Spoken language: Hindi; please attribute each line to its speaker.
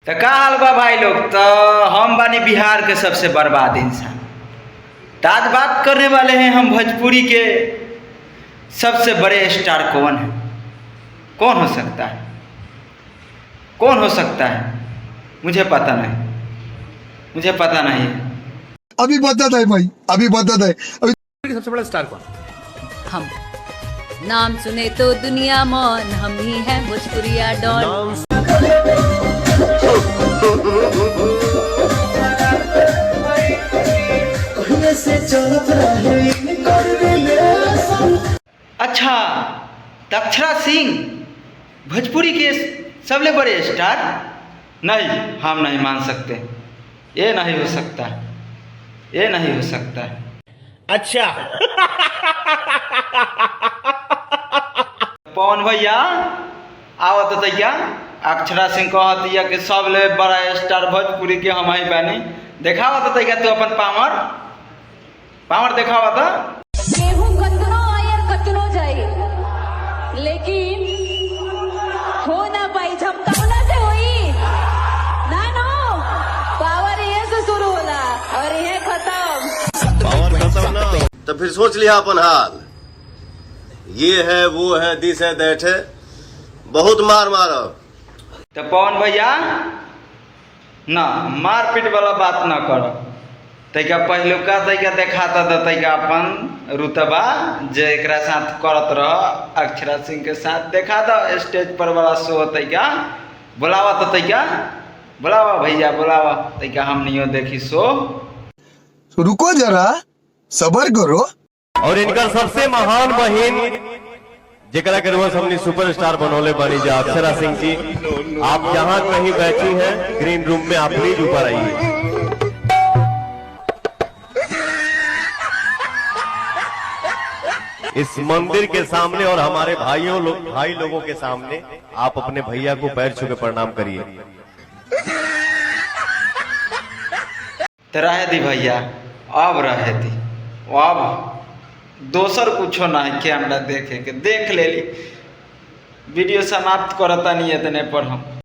Speaker 1: तो का हाल बा भाई लोग। तो हम बानी बिहार के सबसे बर्बाद इंसान। तो आज बात करने वाले हैं हम भोजपुरी के सबसे बड़े स्टार कौन है, कौन हो सकता है, कौन हो सकता है। मुझे पता नहीं, मुझे पता नहीं है।
Speaker 2: अभी बता है भाई, अभी बता है। अभी
Speaker 3: सबसे बड़ा स्टार कौन?
Speaker 4: हम नाम सुने तो दुनिया मौन, हम ही हैं भोजपुरिया डॉन।
Speaker 1: अच्छा, अक्षरा सिंह भोजपुरी के सबसे बड़े स्टार? नहीं, हम नहीं मान सकते। ये नहीं हो सकता, ये नहीं हो सकता।
Speaker 3: अच्छा
Speaker 1: पवन भैया आवत तैया अक्षरा सिंह कहतिया कि सब ले बड़ा स्टार भोजपुरी के हम ही बानी। देखावत तैया तू अपन पावर पावर देखावत।
Speaker 4: गेहूं कतनो आयर कतनो जाई, लेकिन हो ना पाई झमकावना से होई ना। नो पावर ये से शुरू होला और ये खत्म।
Speaker 5: पावर खत्म ना हो तो फिर सोच लिया अपन हाल। ये है, वो है, दिस है, दैट है, बहुत मार मारो।
Speaker 1: तो पवन भैया ना मारपीट वाला बात ना करो। तैका पहलुका तैका देखाता था तैका अपन रुतबा जे एकरा साथ करत रह अक्षरा सिंह के साथ देखा दो स्टेज पर वाला शो। तैका बुलावा तो तैका बुलावा भैया बुलावा, तैका हम नहीं देखी शो।
Speaker 2: रुको जरा, सबर करो।
Speaker 5: और इनका सबसे महान बहिन जेकरा के रोज हमने सुपरस्टार बनौले बनी जा अक्षरा सिंह जी, आप जहां कहीं बैठी हैं ग्रीन रूम में, आप प्लीज ऊपर आइए। इस मंदिर के सामने और हमारे भाई लोगों के सामने आप अपने भैया को पैर छू के प्रणाम करिए।
Speaker 1: तो रहे दी भैया, अब रहे दी, अब दोसर कुछो ना है। कैमरा देखे के देख ले ली, वीडियो समाप्त करता नहीं इतने पर हम।